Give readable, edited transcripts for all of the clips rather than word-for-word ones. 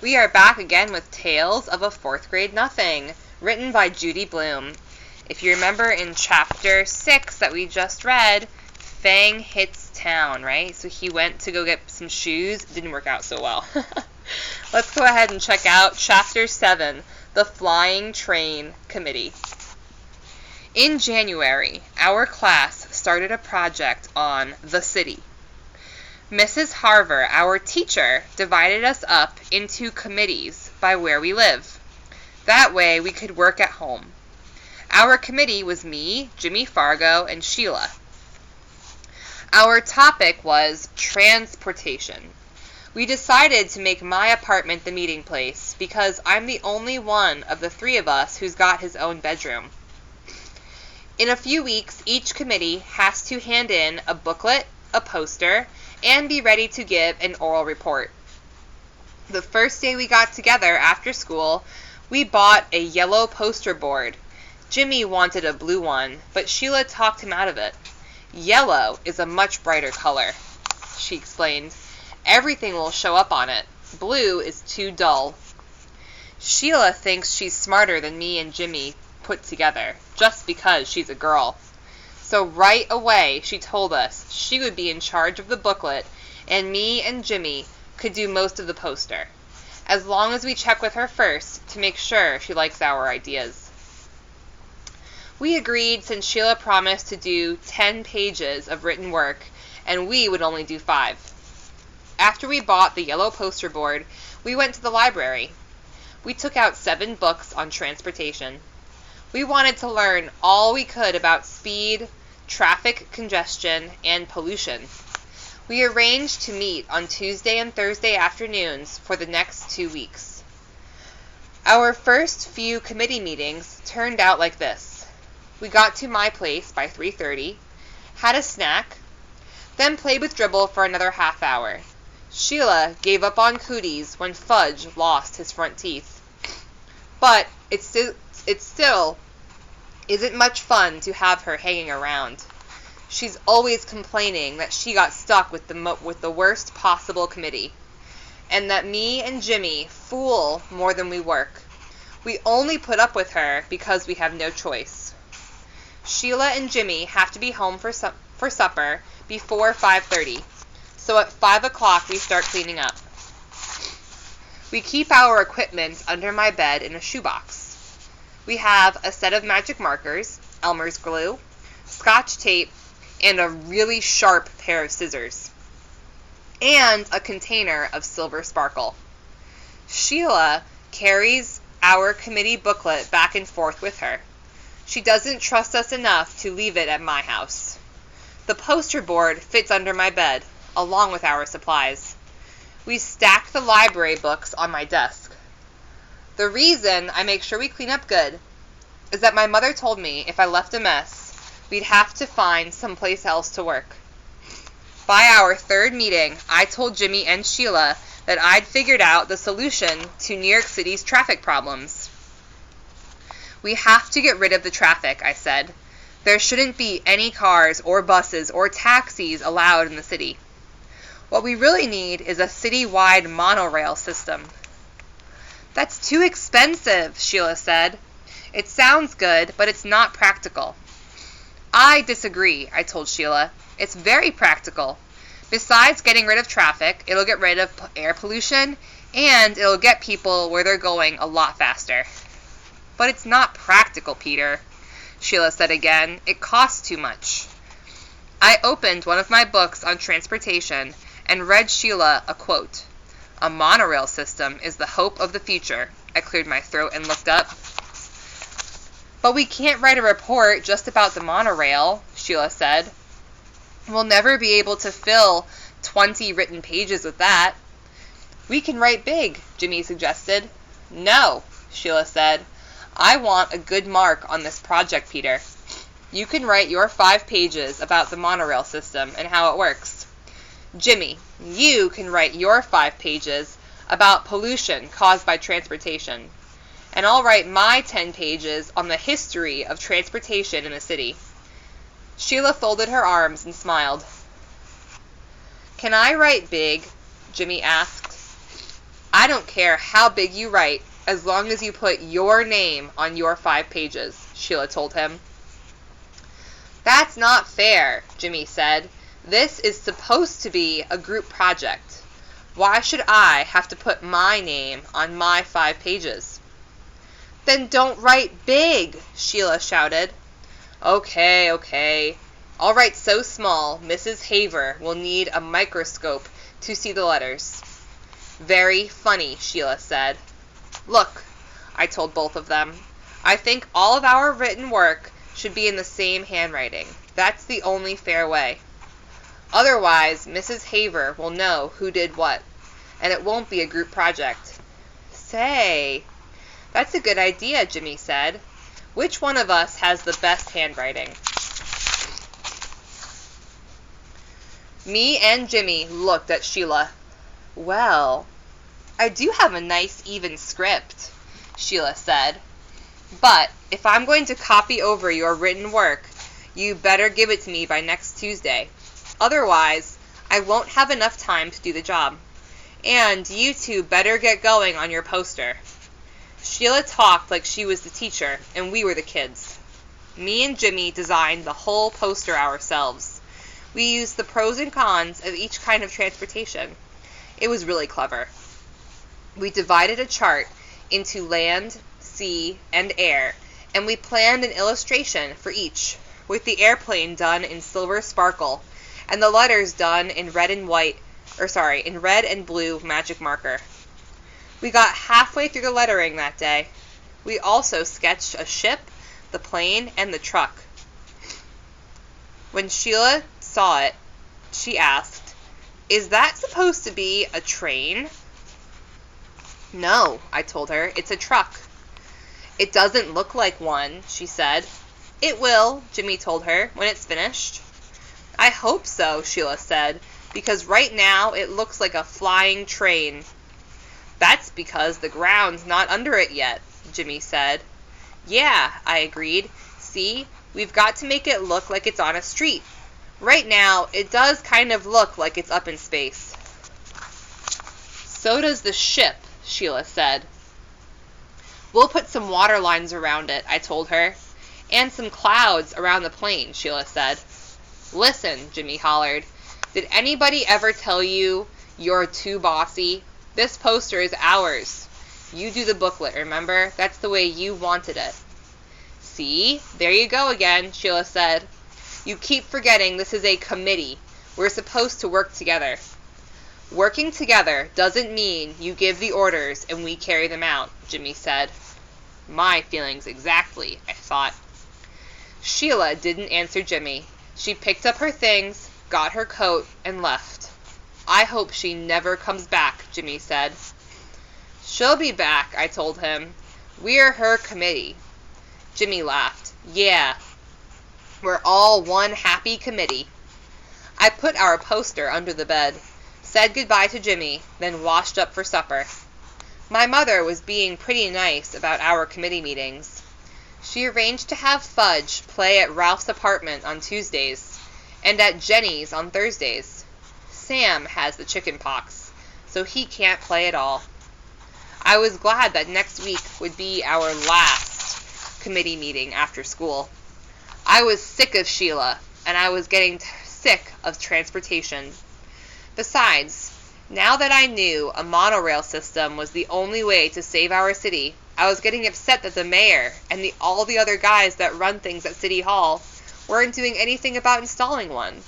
We are back again with Tales of a Fourth Grade Nothing, written by Judy Blume. If you remember in chapter 6 that we just read, Fang hits town, right? So he went to go get some shoes. It didn't work out so well. Let's go ahead and check out chapter 7, The Flying Train Committee. In January, our class started a project on the city. Mrs. Harver, our teacher, divided us up into committees by where we live. That way we could work at home. Our committee was me, Jimmy Fargo, and Sheila. Our topic was transportation. We decided to make my apartment the meeting place because I'm the only one of the three of us who's got his own bedroom. In a few weeks, each committee has to hand in a booklet, a poster, and be ready to give an oral report. The first day we got together after school, we bought a yellow poster board. Jimmy wanted a blue one, but Sheila talked him out of it. Yellow is a much brighter color, she explained. Everything will show up on it. Blue is too dull. Sheila thinks she's smarter than me and Jimmy put together, just because she's a girl. So right away, she told us she would be in charge of the booklet, and me and Jimmy could do most of the poster, as long as we check with her first to make sure she likes our ideas. We agreed since Sheila promised to do 10 pages of written work, and we would only do 5. After we bought the yellow poster board, we went to the library. We took out 7 books on transportation. We wanted to learn all we could about speed, traffic congestion, and pollution. We arranged to meet on Tuesday and Thursday afternoons for the next 2 weeks. Our first few committee meetings turned out like this. We got to my place by 3:30, had a snack, then played with Dribble for another half hour. Sheila gave up on cooties when Fudge lost his front teeth. But it still isn't much fun to have her hanging around. She's always complaining that she got stuck with the worst possible committee, and that me and Jimmy fool more than we work. We only put up with her because we have no choice. Sheila and Jimmy have to be home for supper before 5:30, so at 5 o'clock we start cleaning up. We keep our equipment under my bed in a shoebox. We have a set of magic markers, Elmer's glue, Scotch tape, and a really sharp pair of scissors, and a container of silver sparkle. Sheila carries our committee booklet back and forth with her. She doesn't trust us enough to leave it at my house. The poster board fits under my bed, along with our supplies. We stack the library books on my desk. The reason I make sure we clean up good is that my mother told me if I left a mess, we'd have to find someplace else to work. By our third meeting, I told Jimmy and Sheila that I'd figured out the solution to New York City's traffic problems. We have to get rid of the traffic, I said. There shouldn't be any cars or buses or taxis allowed in the city. What we really need is a city-wide monorail system. That's too expensive, Sheila said. It sounds good, but it's not practical. I disagree, I told Sheila. It's very practical. Besides getting rid of traffic, it'll get rid of air pollution, and it'll get people where they're going a lot faster. But it's not practical, Peter, Sheila said again. It costs too much. I opened one of my books on transportation and read Sheila a quote. A monorail system is the hope of the future. I cleared my throat and looked up. But we can't write a report just about the monorail, Sheila said. We'll never be able to fill 20 written pages with that. We can write big, Jimmy suggested. No, Sheila said. I want a good mark on this project, Peter. You can write your 5 pages about the monorail system and how it works. Jimmy, you can write your 5 pages about pollution caused by transportation. And I'll write my 10 pages on the history of transportation in the city. Sheila folded her arms and smiled. Can I write big? Jimmy asked. I don't care how big you write, as long as you put your name on your 5 pages, Sheila told him. That's not fair, Jimmy said. This is supposed to be a group project. Why should I have to put my name on my 5 pages? Then don't write big, Sheila shouted. Okay. I'll write so small, Mrs. Haver will need a microscope to see the letters. Very funny, Sheila said. Look, I told both of them. I think all of our written work should be in the same handwriting. That's the only fair way. Otherwise, Mrs. Haver will know who did what, and it won't be a group project. Say, that's a good idea, Jimmy said. Which one of us has the best handwriting? Me and Jimmy looked at Sheila. Well, I do have a nice even script, Sheila said. But if I'm going to copy over your written work, you better give it to me by next Tuesday. Otherwise, I won't have enough time to do the job. And you two better get going on your poster. Sheila talked like she was the teacher and we were the kids. Me and Jimmy designed the whole poster ourselves. We used the pros and cons of each kind of transportation. It was really clever. We divided a chart into land, sea, and air, and we planned an illustration for each, with the airplane done in silver sparkle, and the letters done in red and blue magic marker. We got halfway through the lettering that day. We also sketched a ship, the plane, and the truck. When Sheila saw it, she asked, "Is that supposed to be a train?" "No," I told her. "It's a truck." "It doesn't look like one," she said. "It will," Jimmy told her, "when it's finished." "I hope so," Sheila said, "because right now it looks like a flying train." "That's because the ground's not under it yet," Jimmy said. "Yeah," I agreed. "See, we've got to make it look like it's on a street. Right now, it does kind of look like it's up in space." "So does the ship," Sheila said. "We'll put some water lines around it," I told her. "And some clouds around the plane," Sheila said. "Listen," Jimmy hollered. "Did anybody ever tell you you're too bossy? This poster is ours. You do the booklet, remember? That's the way you wanted it." "See? There you go again," Sheila said. "You keep forgetting this is a committee. We're supposed to work together." "Working together doesn't mean you give the orders and we carry them out," Jimmy said. My feelings exactly, I thought. Sheila didn't answer Jimmy. She picked up her things, got her coat, and left. "I hope she never comes back," Jimmy said. "She'll be back," I told him. "We're her committee." Jimmy laughed. "Yeah, we're all one happy committee." I put our poster under the bed, said goodbye to Jimmy, then washed up for supper. My mother was being pretty nice about our committee meetings. She arranged to have Fudge play at Ralph's apartment on Tuesdays, and at Jenny's on Thursdays. Sam has the chicken pox, so he can't play at all. I was glad that next week would be our last committee meeting after school. I was sick of Sheila, and I was getting sick of transportation. Besides, now that I knew a monorail system was the only way to save our city, I was getting upset that the mayor and all the other guys that run things at City Hall weren't doing anything about installing one.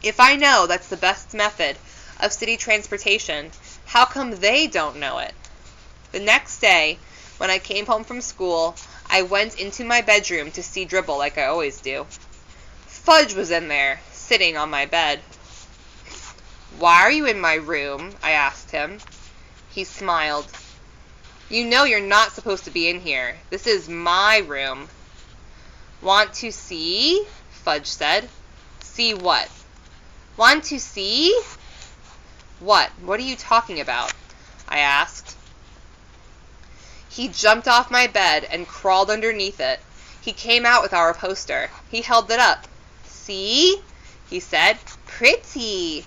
If I know that's the best method of city transportation, how come they don't know it? The next day, when I came home from school, I went into my bedroom to see Dribble like I always do. Fudge was in there, sitting on my bed. "Why are you in my room?" I asked him. He smiled. "You know you're not supposed to be in here. This is my room." "Want to see?" Fudge said. "See what?" "Want to see?" "What? What are you talking about?" I asked. He jumped off my bed and crawled underneath it. He came out with our poster. He held it up. "See?" he said. "Pretty."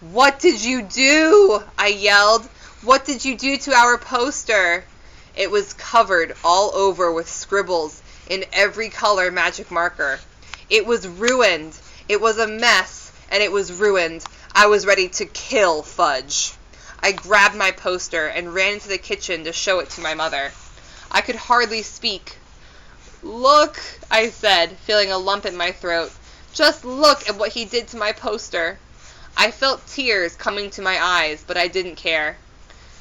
"What did you do?" I yelled. What did you do to our poster? It was covered all over with scribbles in every color magic marker. It was ruined. It was a mess, and it was ruined. I was ready to kill Fudge. I grabbed my poster and ran into the kitchen to show it to my mother. I could hardly speak. Look, I said, feeling a lump in my throat. Just look at what he did to my poster. I felt tears coming to my eyes, but I didn't care.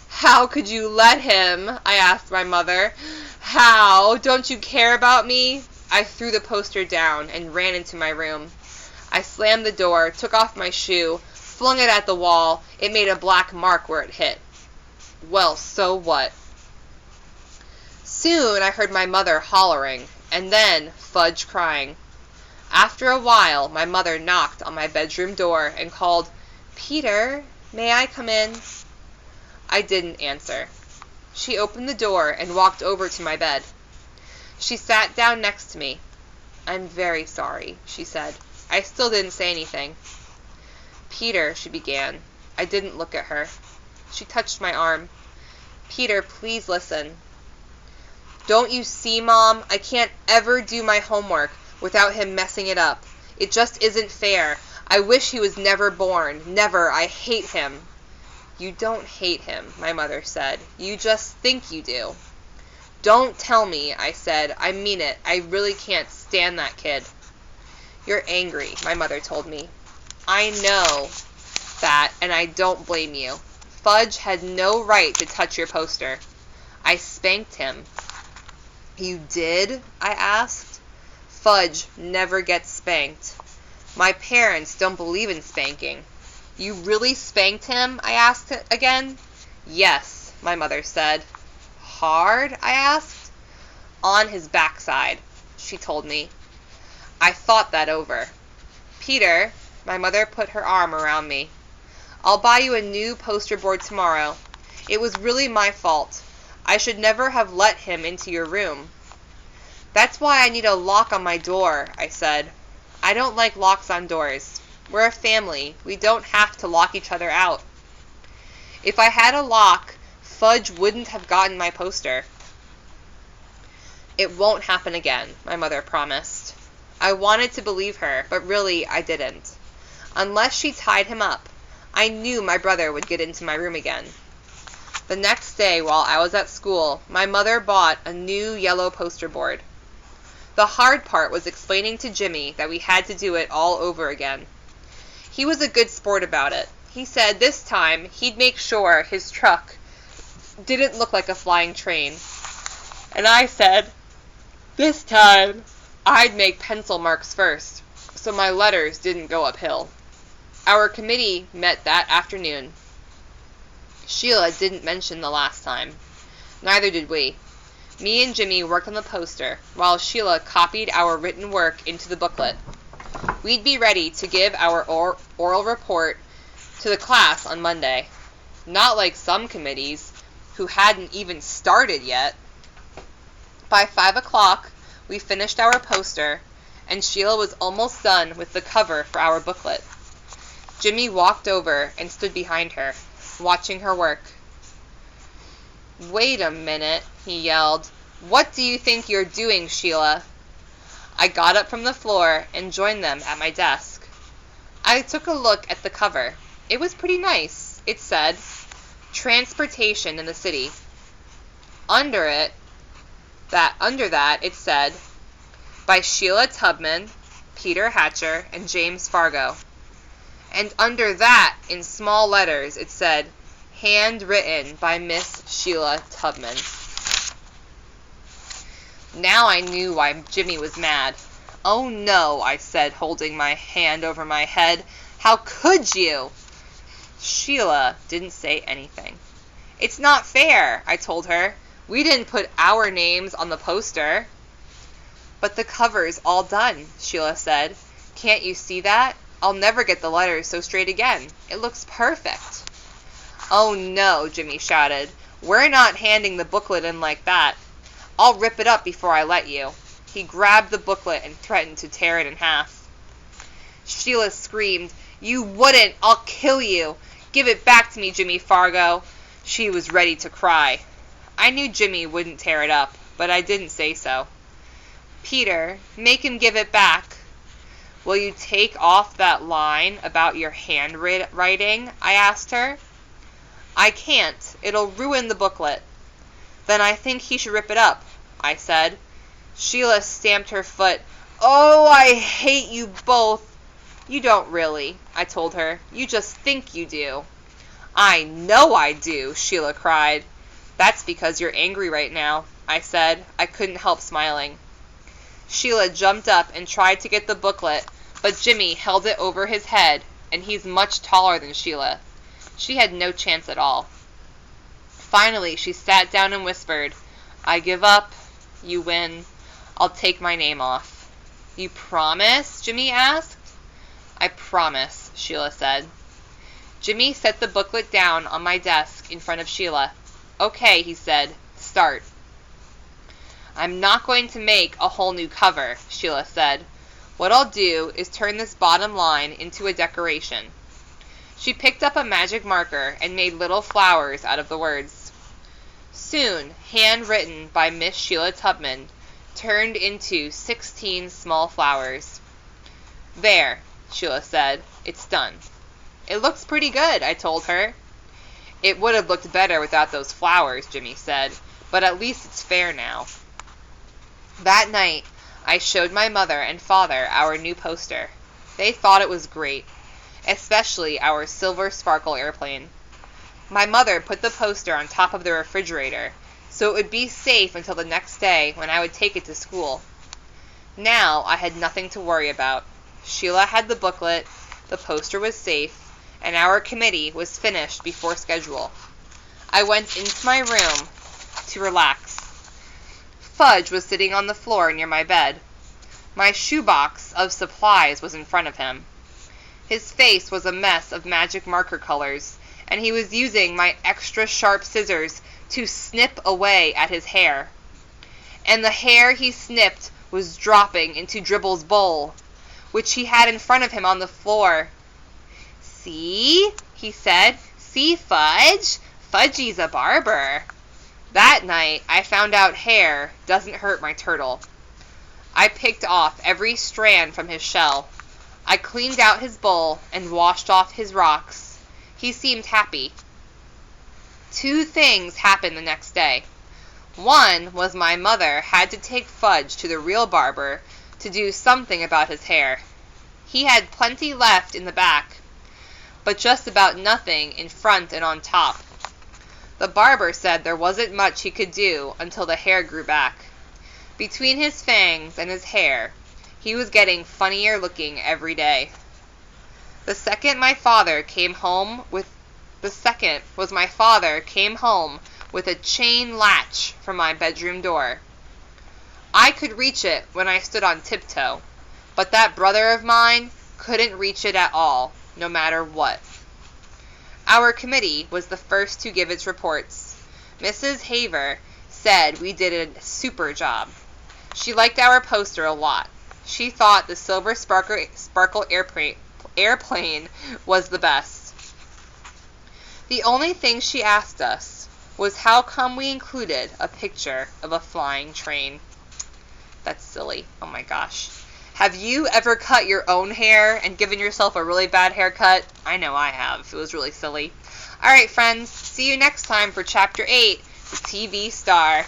How could you let him? I asked my mother. How? Don't you care about me? I threw the poster down and ran into my room. I slammed the door, took off my shoe, flung it at the wall. It made a black mark where it hit. Well, so what? Soon I heard my mother hollering, and then Fudge crying. After a while, my mother knocked on my bedroom door and called, "Peter, may I come in?" I didn't answer. She opened the door and walked over to my bed. She sat down next to me. "I'm very sorry," she said. I still didn't say anything. "Peter," she began. I didn't look at her. She touched my arm. "Peter, please listen." "Don't you see, Mom? I can't ever do my homework without him messing it up. It just isn't fair. I wish he was never born. Never. I hate him." "You don't hate him," my mother said. "You just think you do." "Don't tell me," I said. "I mean it. I really can't stand that kid." "You're angry," my mother told me. "I know that, and I don't blame you. Fudge had no right to touch your poster. I spanked him." "You did?" I asked. "Fudge never gets spanked. My parents don't believe in spanking." "You really spanked him?" I asked again. "Yes," my mother said. "Hard?" I asked. "On his backside," she told me. I thought that over. "Peter," my mother put her arm around me. "I'll buy you a new poster board tomorrow. It was really my fault. I should never have let him into your room." "That's why I need a lock on my door," I said. "I don't like locks on doors. We're a family. We don't have to lock each other out." "If I had a lock, Fudge wouldn't have gotten my poster." "It won't happen again," my mother promised. I wanted to believe her, but really I didn't. Unless she tied him up, I knew my brother would get into my room again. The next day, while I was at school, my mother bought a new yellow poster board. The hard part was explaining to Jimmy that we had to do it all over again. He was a good sport about it. He said this time he'd make sure his truck didn't look like a flying train. And I said, this time I'd make pencil marks first, so my letters didn't go uphill. Our committee met that afternoon. Sheila didn't mention the last time. Neither did we. Me and Jimmy worked on the poster, while Sheila copied our written work into the booklet. We'd be ready to give our oral report to the class on Monday. Not like some committees, who hadn't even started yet. By 5 o'clock, we finished our poster, and Sheila was almost done with the cover for our booklet. Jimmy walked over and stood behind her, watching her work. "Wait a minute," he yelled. "What do you think you're doing, Sheila?" I got up from the floor and joined them at my desk. I took a look at the cover. It was pretty nice. It said, "Transportation in the City." Under that, it said, "By Sheila Tubman, Peter Hatcher, and James Fargo." And under that, in small letters, it said, "Handwritten by Miss Sheila Tubman." Now I knew why Jimmy was mad. "Oh no," I said, holding my hand over my head. "How could you?" Sheila didn't say anything. "It's not fair," I told her. "We didn't put our names on the poster." "But the cover's all done," Sheila said. "Can't you see that? I'll never get the letters so straight again. It looks perfect." "Oh no," Jimmy shouted. "We're not handing the booklet in like that. I'll rip it up before I let you." He grabbed the booklet and threatened to tear it in half. Sheila screamed, "You wouldn't! I'll kill you! Give it back to me, Jimmy Fargo!" She was ready to cry. I knew Jimmy wouldn't tear it up, but I didn't say so. Peter, make him give it back. Will you take off that line about your handwriting? I asked her. I can't. It'll ruin the booklet. Then I think he should rip it up, I said. Sheila stamped her foot. Oh, I hate you both. You don't really, I told her. You just think you do. I know I do, Sheila cried. That's because you're angry right now, I said. I couldn't help smiling. Sheila jumped up and tried to get the booklet, but Jimmy held it over his head, and he's much taller than Sheila. She had no chance at all. Finally, she sat down and whispered, I give up. You win. I'll take my name off. You promise? Jimmy asked. I promise, Sheila said. Jimmy set the booklet down on my desk in front of Sheila. Okay, he said. Start. I'm not going to make a whole new cover, Sheila said. What I'll do is turn this bottom line into a decoration. She picked up a magic marker and made little flowers out of the words. Soon, handwritten by Miss Sheila Tubman, turned into 16 small flowers. There, Sheila said. It's done. It looks pretty good, I told her. It would have looked better without those flowers, Jimmy said, but at least it's fair now. That night, I showed my mother and father our new poster. They thought it was great, especially our silver sparkle airplane. My mother put the poster on top of the refrigerator, so it would be safe until the next day when I would take it to school. Now I had nothing to worry about. Sheila had the booklet, the poster was safe, and our committee was finished before schedule. I went into my room to relax. Fudge was sitting on the floor near my bed. My shoebox of supplies was in front of him. His face was a mess of magic marker colors, and he was using my extra sharp scissors to snip away at his hair. And the hair he snipped was dropping into Dribble's bowl, which he had in front of him on the floor. See, he said. See, Fudge? Fudgy's a barber. That night, I found out hair doesn't hurt my turtle. I picked off every strand from his shell. I cleaned out his bowl and washed off his rocks. He seemed happy. 2 things happened the next day. One was my mother had to take Fudge to the real barber to do something about his hair. He had plenty left in the back, but just about nothing in front and on top. The barber said there wasn't much he could do until the hair grew back. Between his fangs and his hair, he was getting funnier looking every day. The second my father came home with a chain latch from my bedroom door. I could reach it when I stood on tiptoe, but that brother of mine couldn't reach it at all, no matter what. Our committee was the first to give its reports. Mrs. Haver said we did a super job. She liked our poster a lot. She thought the silver sparkle airplane was the best. The only thing she asked us was how come we included a picture of a flying train. That's silly. Oh my gosh. Have you ever cut your own hair and given yourself a really bad haircut? I know I have. It was really silly. Alright, friends. See you next time for Chapter 8, The TV Star.